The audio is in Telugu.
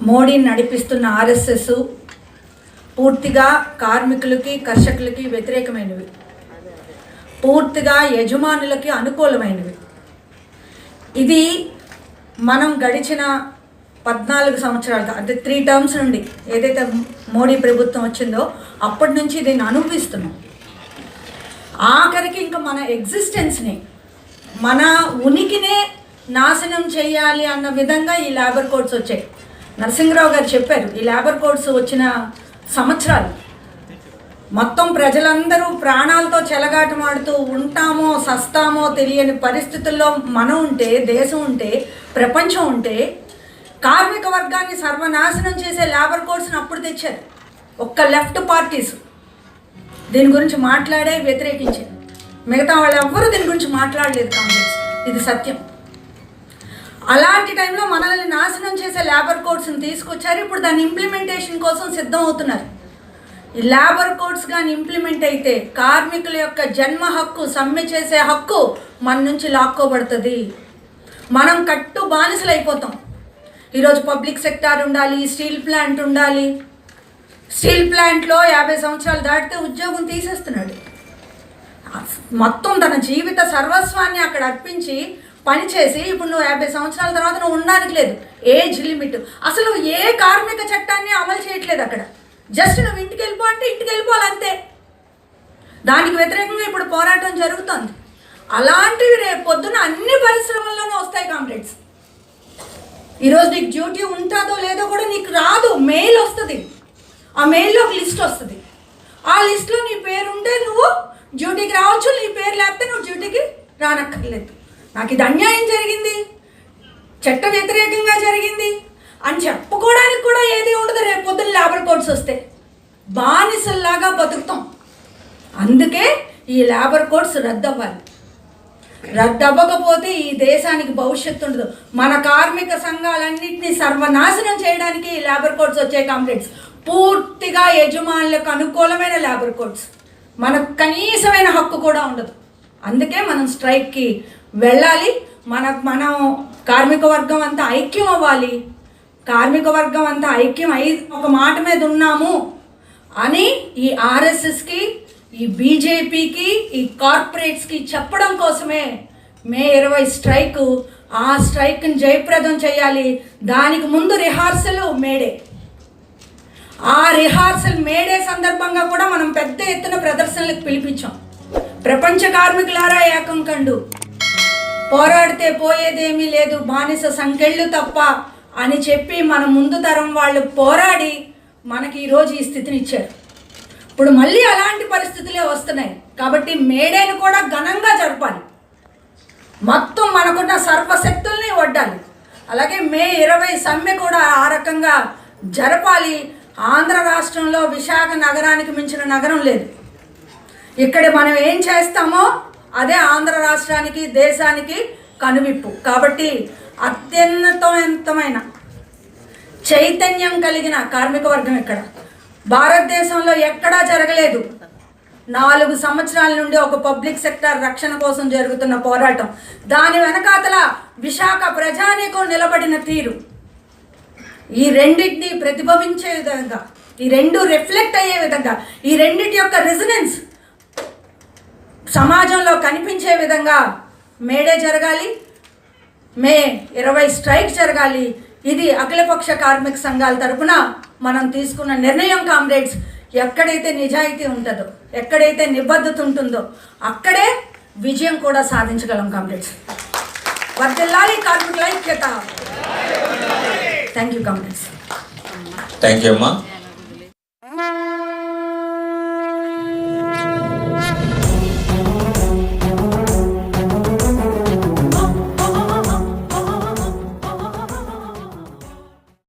మోడీ నడిపిస్తున్న ఆర్ఎస్ఎస్ పూర్తిగా కార్మికులకి కర్షకులకి వ్యతిరేకమైనవి, పూర్తిగా యజమానులకి అనుకూలమైనవి. ఇది మనం గడిచిన 14 సంవత్సరాలుగా అంటే 3 టర్మ్స్ నుండి ఏదైతే మోడీ ప్రభుత్వం వచ్చిందో అప్పటి నుంచి దీన్ని అనుభవిస్తున్నాం. ఆఖరికి ఇంకా మన ఎగ్జిస్టెన్స్ని, మన ఉనికినే నాశనం చేయాలి అన్న విధంగా ఈ లేబర్ కోడ్స్ వచ్చాయి. నరసింహరావు గారు చెప్పారు, ఈ లేబర్ కోడ్స్ వచ్చిన సంవత్సరాలు మొత్తం ప్రజలందరూ ప్రాణాలతో చెలగాటమాడుతూ ఉంటామో సస్తామో తెలియని పరిస్థితుల్లో మనం ఉంటే, దేశం ఉంటే, ప్రపంచం ఉంటే కార్మిక వర్గాన్ని సర్వనాశనం చేసే లేబర్ కోడ్స్ని అప్పుడు తెచ్చారు. ఒక్క లెఫ్ట్ పార్టీస్ దీని గురించి మాట్లాడే వ్యతిరేకించారు, మిగతా వాళ్ళు ఎవ్వరూ దీని గురించి మాట్లాడలేదు. కాంగ్రెస్, ఇది సత్యం. అలాంటి టైంలో మనల్ని నాశనం చేసే లేబర్ కోడ్స్ని తీసుకొచ్చారు. ఇప్పుడు దాని ఇంప్లిమెంటేషన్ కోసం సిద్ధం అవుతున్నారు. ఈ లేబర్ కోడ్స్ కానీ ఇంప్లిమెంట్ అయితే కార్మికుల యొక్క జన్మ హక్కు, సమ్మె చేసే హక్కు మన నుంచి లాక్కోబడుతుంది. మనం కట్టు బానిసలు అయిపోతాం. ఈరోజు పబ్లిక్ సెక్టార్ ఉండాలి, స్టీల్ ప్లాంట్ ఉండాలి. స్టీల్ ప్లాంట్లో 50 సంవత్సరాలు దాటితే ఉద్యోగం తీసేస్తున్నాడు. మొత్తం తన జీవిత సర్వస్వాన్ని అక్కడ అర్పించి పనిచేసి ఇప్పుడు నువ్వు 50 సంవత్సరాల తర్వాత నువ్వు ఉండడానికి లేదు. ఏజ్ లిమిట్ అసలు ఏ కార్మిక చట్టాన్ని అమలు చేయట్లేదు అక్కడ. జస్ట్ నువ్వు ఇంటికి వెళ్ళిపో అంటే ఇంటికి వెళ్ళిపోవాలి అంతే. దానికి వ్యతిరేకంగా ఇప్పుడు పోరాటం జరుగుతుంది. అలాంటివి రేపు పొద్దున అన్ని పరిశ్రమల్లోనూ వస్తాయి కామ్రేడ్స్. ఈరోజు నీకు డ్యూటీ ఉంటుందో లేదో కూడా నీకు రాదు, మెయిల్ వస్తుంది. ఆ మెయిల్లో ఒక లిస్ట్ వస్తుంది. ఆ లిస్ట్లో నీ పేరు ఉంటే నువ్వు డ్యూటీకి రావచ్చు, నీ పేరు లేకపోతే నువ్వు డ్యూటీకి రానక్కర్లేదు. నాకు ఇది అన్యాయం జరిగింది, చట్ట వ్యతిరేకంగా జరిగింది అని చెప్పుకోవడానికి కూడా ఏది ఉండదు. రేపు పొద్దున్న లేబర్ కోడ్స్ వస్తే బానిసల్లాగా బతుకుతాం. అందుకే ఈ లేబర్ కోడ్స్ రద్దు అవ్వాలి. రద్దు అవ్వకపోతే ఈ దేశానికి భవిష్యత్తు ఉండదు. మన కార్మిక సంఘాలన్నింటినీ సర్వనాశనం చేయడానికి ఈ లేబర్ కోడ్స్ వచ్చాయి కామ్రేడ్స్. పూర్తిగా యజమానులకు అనుకూలమైన లేబర్ కోడ్స్. మనకు కనీసమైన హక్కు కూడా ఉండదు. అందుకే మనం స్ట్రైక్కి వెళ్ళాలి. మనం కార్మిక వర్గం అంతా ఐక్యం అవ్వాలి. కార్మిక వర్గం అంతా ఐక్యం అయి ఒక మాట మీద ఉన్నాము అని ఈ ఆర్ఎస్ఎస్కి, ఈ బీజేపీకి, ఈ కార్పొరేట్స్కి చెప్పడం కోసమే మే 20 స్ట్రైకు. ఆ స్ట్రైక్ని జయప్రదం చేయాలి. దానికి ముందు రిహార్సల్ మేడే. ఆ రిహార్సల్ మేడే సందర్భంగా కూడా మనం పెద్ద ఎత్తున ప్రదర్శనలకు పిలిపించాం. ప్రపంచ కార్మికులారా ఏకం కండు, పోరాడితే పోయేదేమీ లేదు, బానిస సంకెళ్ళు తప్ప అని చెప్పి మన ముందు తరం వాళ్ళు పోరాడి మనకి ఈరోజు ఈ స్థితిని ఇచ్చారు. ఇప్పుడు మళ్ళీ అలాంటి పరిస్థితులే వస్తున్నాయి. కాబట్టి మేడేను కూడా ఘనంగా జరపాలి. మొత్తం మనకున్న సర్వశక్తుల్ని వడ్డాలి. అలాగే మే 20 సమ్మె కూడా ఆ రకంగా జరపాలి. ఆంధ్ర రాష్ట్రంలో విశాఖ నగరానికి మించిన నగరం లేదు. ఇక్కడ మనం ఏం చేస్తామో అదే ఆంధ్ర రాష్ట్రానికి, దేశానికి కనువిప్పు. కాబట్టి అత్యున్నతమైన చైతన్యం కలిగిన కార్మిక వర్గం ఇక్కడ భారతదేశంలో ఎక్కడా జరగలేదు. 4 సంవత్సరాల నుండి ఒక పబ్లిక్ సెక్టార్ రక్షణ కోసం జరుగుతున్న పోరాటం, దాని వెనకాతల విశాఖ ప్రజానీకం నిలబడిన తీరు, ఈ రెండింటిని ప్రతిబింబించే విధంగా, ఈ రెండు రిఫ్లెక్ట్ అయ్యే విధంగా, ఈ రెండింటి యొక్క రెజొనెన్స్ సమాజంలో కనిపించే విధంగా మేడే జరగాలి. మే 20 స్ట్రైక్ జరగాలి. ఇది అఖిలపక్ష కార్మిక సంఘాల తరపున మనం తీసుకున్న నిర్ణయం కామ్రేడ్స్. ఎక్కడైతే నిజాయితీ ఉంటుందో, ఎక్కడైతే నిబద్ధత ఉంటుందో అక్కడే విజయం కూడా సాధించగలం కామ్రేడ్స్. వర్ధిల్లాలి కార్మికుల ఐక్యత. Thank you comrades. Thank you అమ్మా.